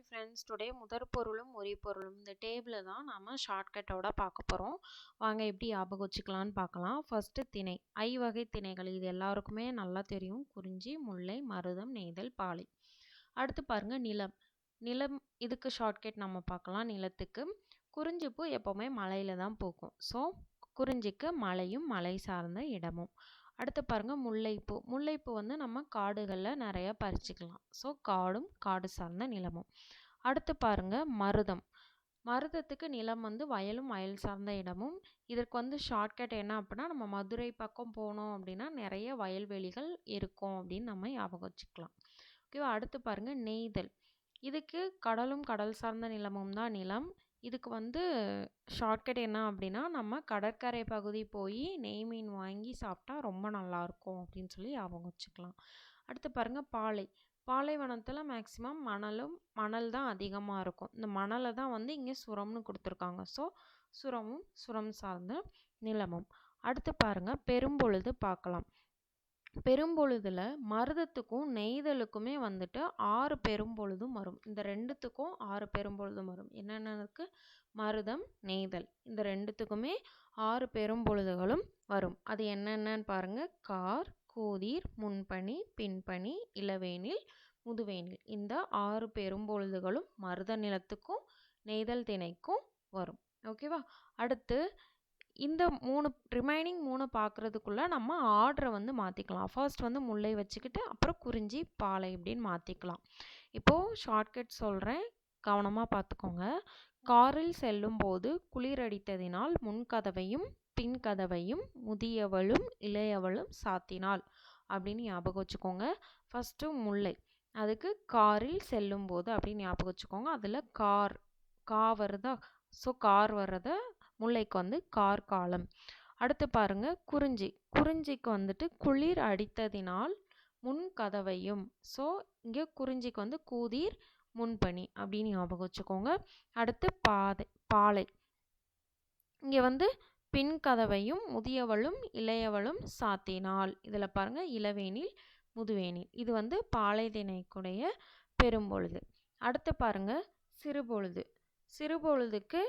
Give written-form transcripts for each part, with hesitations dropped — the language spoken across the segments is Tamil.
ஹாய் ஃப்ரெண்ட்ஸ், டுடே முதற் பொருளும் உரிபொருளும் இந்த டேபிளில் தான் நாம் ஷார்ட்கட்டோட பார்க்க போகிறோம். வாங்க எப்படி ஞாபகம் வச்சுக்கலான்னு பார்க்கலாம். ஃபஸ்ட்டு திணை, வகை திணைகள் இது எல்லாருக்குமே நல்லா தெரியும். குறிஞ்சி, முல்லை, மருதம், நெய்தல், பாலை. அடுத்து பாருங்கள் நிலம். நிலம் இதுக்கு ஷார்ட்கட் நம்ம பார்க்கலாம். நிலத்துக்கு குறிஞ்சிப்பூ எப்போவுமே மலையில் தான் பூக்கும். ஸோ குறிஞ்சிக்கு மலையும் மலை சார்ந்த இடமும். அடுத்து பாருங்கள் முல்லைப்பூ. முல்லைப்பூ வந்து நம்ம காடுகளில் நிறைய பறிச்சுக்கலாம். ஸோ காடும் காடு சார்ந்த நிலமும். அடுத்து பாருங்கள் மருதம். மருதத்துக்கு நிலம் வந்து வயலும் வயல் சார்ந்த இடமும். இதற்கு வந்து ஷார்ட்கட் என்ன அப்படின்னா, நம்ம மதுரை பக்கம் போனோம் அப்படின்னா நிறைய வயல்வெளிகள் இருக்கும் அப்படின்னு நம்ம ஞாபகம் வச்சுக்கலாம். ஓகேவா. அடுத்து பாருங்கள் நெய்தல். இதுக்கு கடலும் கடல் சார்ந்த நிலமும் தான் நிலம். இதுக்கு வந்து ஷார்ட்கட் என்ன அப்படின்னா, நம்ம கடற்கரை பகுதி போய் நெய் மீன் வாங்கி சாப்பிட்டா ரொம்ப நல்லாயிருக்கும் அப்படின்னு சொல்லி ஞாபகம் வச்சுக்கலாம். அடுத்து பாருங்கள் பாலை. பாலைவனத்தில் மேக்ஸிமம் மணல் தான் அதிகமாக இருக்கும். இந்த மணலை தான் வந்து இங்கே சுரம்னு கொடுத்துருக்காங்க. ஸோ சுரமும் சுரம் சார்ந்த நிலமும். அடுத்து பாருங்கள் பெரும்பொழுது பார்க்கலாம். பெரும்பொழுதில் மருதத்துக்கும் நெய்தலுக்குமே வந்துட்டு 6 பெரும்பொழுதும் வரும். இந்த ரெண்டுத்துக்கும் 6 பெரும்பொழுதும் வரும். என்னென்ன இருக்குது? மருதம், நெய்தல், இந்த ரெண்டுத்துக்குமே 6 பெரும்பொழுதுகளும் வரும். அது என்னென்னு பாருங்கள். கார், கூதிர், முன்பனி, பின்பனி, இளவேனில், முதுவேனில். இந்த 6 பெரும்பொழுதுகளும் மருத நிலத்துக்கும் நெய்தல் திணைக்கும் வரும். ஓகேவா. அடுத்து இந்த ரிமைனிங் 3 பார்க்குறதுக்குள்ளே நம்ம ஆர்டரை வந்து மாற்றிக்கலாம். ஃபர்ஸ்ட் வந்து முல்லை வச்சுக்கிட்டு அப்புறம் குறிஞ்சி, பாலை இப்படின்னு மாற்றிக்கலாம். இப்போது ஷார்ட்கட் சொல்கிறேன், கவனமாக பார்த்துக்கோங்க. காரில் செல்லும் போது குளிரடித்ததினால் முன்கதவையும் பின்கதவையும் முதியவளும் இளையவளும் சாத்தினாள் அப்படின்னு ஞாபகம் வச்சுக்கோங்க. ஃபஸ்ட்டு முல்லை, அதுக்கு காரில் செல்லும் போது அப்படின்னு ஞாபகம் வச்சுக்கோங்க. அதில் கா வருதா? ஸோ கார் வர்றத முல்லைக்கு வந்து கார் காலம். அடுத்து பாருங்க குறிஞ்சிக்கு வந்துட்டு குளிர் அடித்ததினால் முன் கதவையும். ஸோ இங்கே குறிஞ்சிக்கு வந்து கூதிர், முன்பனி அப்படின்னு ஞாபகம் வச்சுக்கோங்க. அடுத்து பாலை, இங்கே வந்து பின் கதவையும் முதியவளும் இளையவளும் சாத்தினாள். இதில் பாருங்க இளவேனில், முதுவேனில். இது வந்து பாலை திணைக்குடைய பெரும்பொழுது. அடுத்து பாருங்க சிறுபொழுது. சிறுபொழுதுக்கு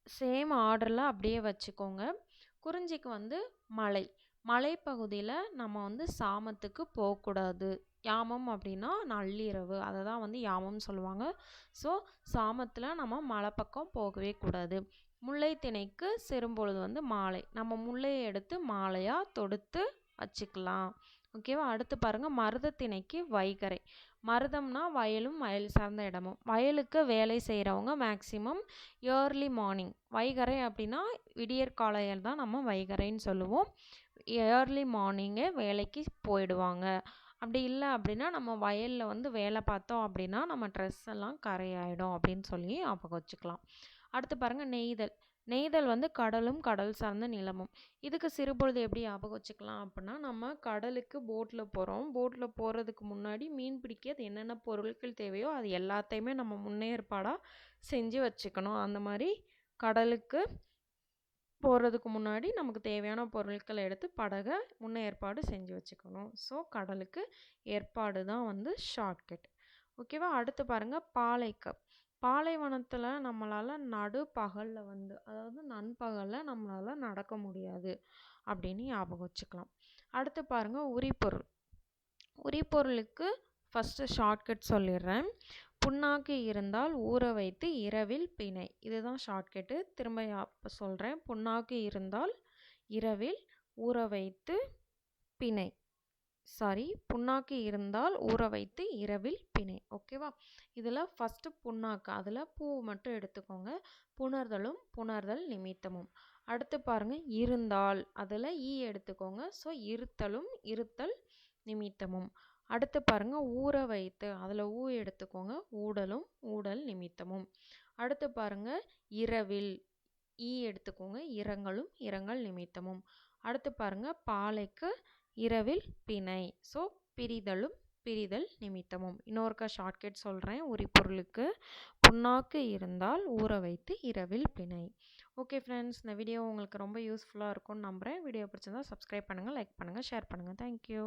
சேம் ஆர்டரில் அப்படியே வச்சுக்கோங்க. குறிஞ்சிக்கு வந்து மலைப்பகுதியில் நம்ம வந்து சாமத்துக்கு போகக்கூடாது. யாமம் அப்படின்னா நள்ளிரவு, அதை தான் வந்து யாமம் சொல்லுவாங்க. ஸோ சாமத்தில் நம்ம மலை பக்கம் போகவே கூடாது. முல்லை திணைக்கு சிறும்பொழுது வந்து மாலை. நம்ம முல்லையை எடுத்து மாலையாக தொடுத்து வச்சுக்கலாம். ஓகேவா. அடுத்து பாருங்கள் மருத திணைக்கு வைகரை. மருதம்னா வயலும் வயல் சார்ந்த இடமும். வயலுக்கு வேலை செய்கிறவங்க மேக்சிமம் ஏர்லி மார்னிங். வைகரை அப்படின்னா விடியற்காலையில் தான் நம்ம வைகரைன்னு சொல்லுவோம். ஏர்லி மார்னிங்கே வேலைக்கு போயிடுவாங்க. அப்படி இல்லை அப்படின்னா நம்ம வயலில் வந்து வேலை பார்த்தோம் அப்படின்னா நம்ம ட்ரெஸ் எல்லாம் கரையாயிடும் அப்படின்னு சொல்லி ஞாபகம் வச்சுக்கலாம். அடுத்து பாருங்கள் நெய்தல் வந்து கடலும் கடல் சார்ந்த நிலமும். இதுக்கு சிறுபொழுது எப்படி ஞாபகம் வச்சுக்கலாம் அப்படின்னா, நம்ம கடலுக்கு போட்டில் போகிறோம். போட்டில் போகிறதுக்கு முன்னாடி மீன் பிடிக்க என்னென்ன பொருட்கள் தேவையோ அது எல்லாத்தையுமே நம்ம முன்னேற்பாடாக செஞ்சு வச்சுக்கணும். அந்த மாதிரி கடலுக்கு போகிறதுக்கு முன்னாடி நமக்கு தேவையான பொருட்களை எடுத்து படகை முன்னேற்பாடு செஞ்சு வச்சுக்கணும். ஸோ கடலுக்கு ஏற்பாடு தான் வந்து ஷார்ட்கட். ஓகேவா. அடுத்து பாருங்கள் பாலைவனத்தில் நம்மளால் நடுப்பகலில் வந்து, அதாவது நண்பகலில் நம்மளால் நடக்க முடியாது அப்படின்னு ஞாபகம் வச்சுக்கலாம். அடுத்து பாருங்கள் உரிபொருளுக்கு ஃபஸ்ட்டு ஷார்ட்கட் சொல்லிடுறேன். புண்ணாக்கு இருந்தால் ஊற வைத்து இரவில் பிணை. இதுதான் ஷார்ட்கட்டு. திரும்ப சொல்கிறேன். புண்ணாக்கு இருந்தால் இரவில் ஊற வைத்து பிணை. புண்ணாக்கு இருந்தால் ஊற வைத்து இரவில் பிணை. ஓகேவா. இதில் ஃபஸ்ட்டு புண்ணாக்கு, அதில் பூ மட்டும் எடுத்துக்கோங்க. புணர்தல் நிமித்தமும். அடுத்து பாருங்கள் இருந்தால், அதில் எடுத்துக்கோங்க. ஸோ இருத்தல் நிமித்தமும். அடுத்து பாருங்கள் ஊற வைத்து, அதில் எடுத்துக்கோங்க. ஊடல் நிமித்தமும். அடுத்து பாருங்கள் இரவில் எடுத்துக்கோங்க. இரங்கல் நிமித்தமும். அடுத்து பாருங்கள் பாலைக்கு இரவில் பிணை. ஸோ பிரிதல் நிமித்தமும். இன்னொருக்கா ஷார்ட்கட் சொல்கிறேன். உரிபொருளுக்கு புண்ணாக்கு இருந்தால் ஊற வைத்து இரவில் பிணை. ஓகே ஃப்ரெண்ட்ஸ், இந்த வீடியோ உங்களுக்கு ரொம்ப யூஸ்ஃபுல்லாக இருக்கும்னு நம்புகிறேன். வீடியோ பிடிச்சிருந்தா சப்ஸ்கிரைப் பண்ணுங்கள், லைக் பண்ணுங்கள், ஷேர் பண்ணுங்கள். தேங்க்யூ.